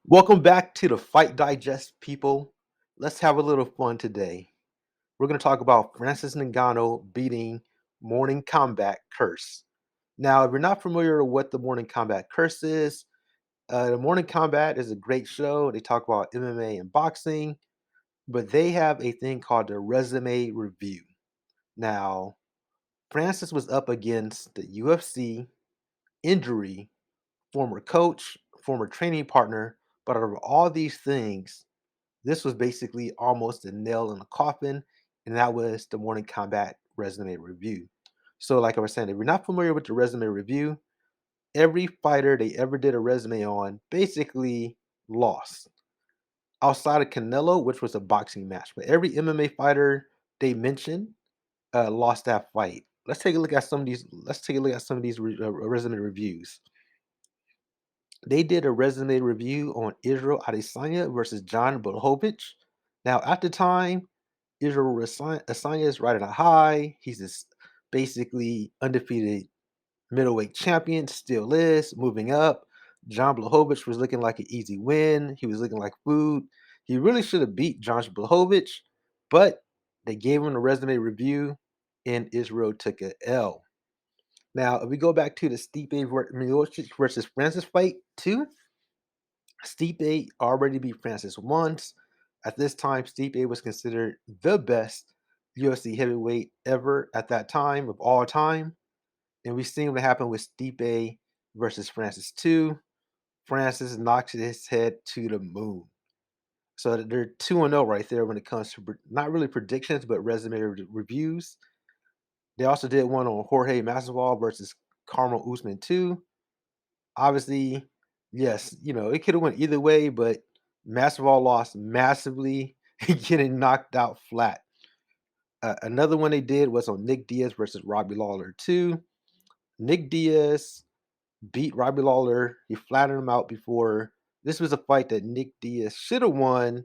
Welcome back to the Fight Digest, people. Let's have a little fun today. We're going to talk about Francis Ngannou beating Morning Combat Curse. Now, if you're not familiar with what the Morning Combat Curse is, the Morning Combat is a great show. They talk about MMA and boxing, but they have a thing called the Resume Review. Now, Francis was up against the UFC, injury, former coach, former training partner, but out of all these things, this was basically almost a nail in the coffin, and that was the Morning Combat Resume Review. So, like I was saying, if you're not familiar with the Resume Review, every fighter they ever did a resume on basically lost. Outside of Canelo, which was a boxing match, but every MMA fighter they mentioned lost that fight. Let's take a look at some of these. Let's take a look at some of these resume reviews. They did a resume review on Israel Adesanya versus John Blachowicz. Now, at the time, Israel Adesanya is riding a high. He's this basically undefeated middleweight champion, still is moving up. John Blachowicz was looking like an easy win. He was looking like food. He really should have beat John Blachowicz, but they gave him a resume review, and Israel took a L. Now, if we go back to the Stipe Miocic versus Francis fight too, Stipe already beat Francis once. At this time, Stipe was considered the best UFC heavyweight ever at that time of all time. And we've seen what happened with Stipe versus Francis too. Francis knocked his head to the moon. So they're 2-0 right there when it comes to not really predictions, but resume reviews. They also did one on Jorge Masvidal versus Carmel Usman too. Obviously, yes, it could have went either way, but Masvidal lost massively, getting knocked out flat. Another one they did was on Nick Diaz versus Robbie Lawler too. Nick Diaz beat Robbie Lawler. He flattened him out before. This was a fight that Nick Diaz should have won.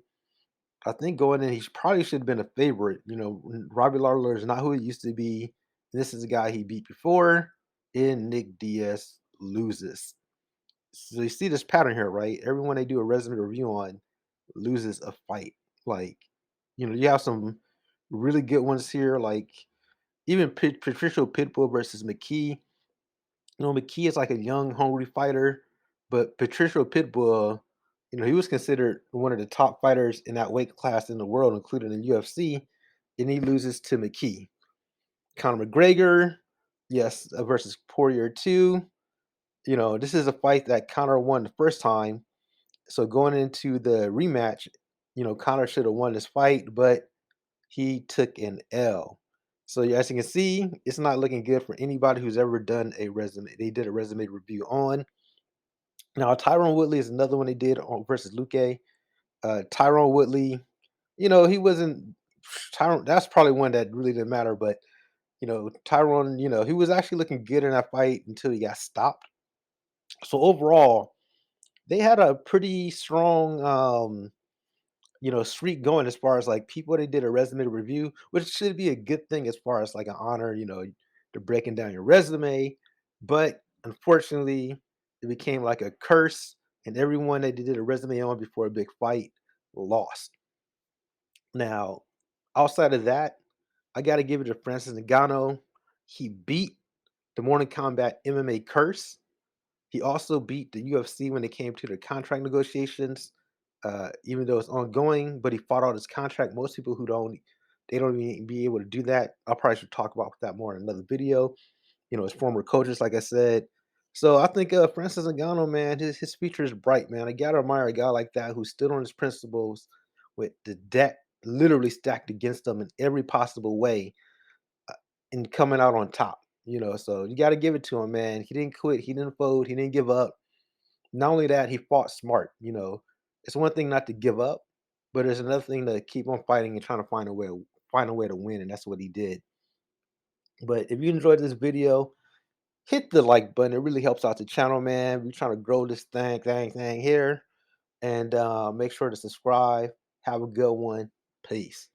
I think going in, he probably should have been a favorite. Robbie Lawler is not who he used to be. This is a guy he beat before, and Nick Diaz loses. So you see this pattern here, right? Everyone they do a resume review on loses a fight. Like, you have some really good ones here, like even Patricio Pitbull versus McKee. McKee is like a young, hungry fighter, but Patricio Pitbull, he was considered one of the top fighters in that weight class in the world, including in UFC, and he loses to McKee. Conor McGregor, yes, versus Poirier 2. This is a fight that Conor won the first time. So going into the rematch, Conor should have won this fight, but he took an L. So as you can see, it's not looking good for anybody who's ever done a resume. They did a resume review on. Now Tyrone Woodley is another one they did on versus Luque. Tyrone Woodley, he wasn't Tyrone. That's probably one that really didn't matter, but Tyrone, he was actually looking good in that fight until he got stopped. So overall, they had a pretty strong streak going as far as like people they did a resume review, which should be a good thing as far as like an honor, to breaking down your resume. But unfortunately, it became like a curse, and everyone that they did a resume on before a big fight lost. Now, outside of that, I got to give it to Francis Ngannou. He beat the Morning Combat MMA curse. He also beat the UFC when it came to the contract negotiations, even though it's ongoing. But he fought out his contract. Most people they don't even be able to do that. I probably should talk about that more in another video. His former coaches, like I said. So I think Francis Ngannou, man, his future is bright, man. I gotta admire a guy like that who stood on his principles with the debt literally stacked against him in every possible way, and coming out on top. So you got to give it to him, man. He didn't quit. He didn't fold. He didn't give up. Not only that, he fought smart. It's one thing not to give up, but it's another thing to keep on fighting and trying to find a way to win, and that's what he did. But if you enjoyed this video, hit the like button. It really helps out the channel, man. We're trying to grow this thing here, and make sure to subscribe. Have a good one. Peace.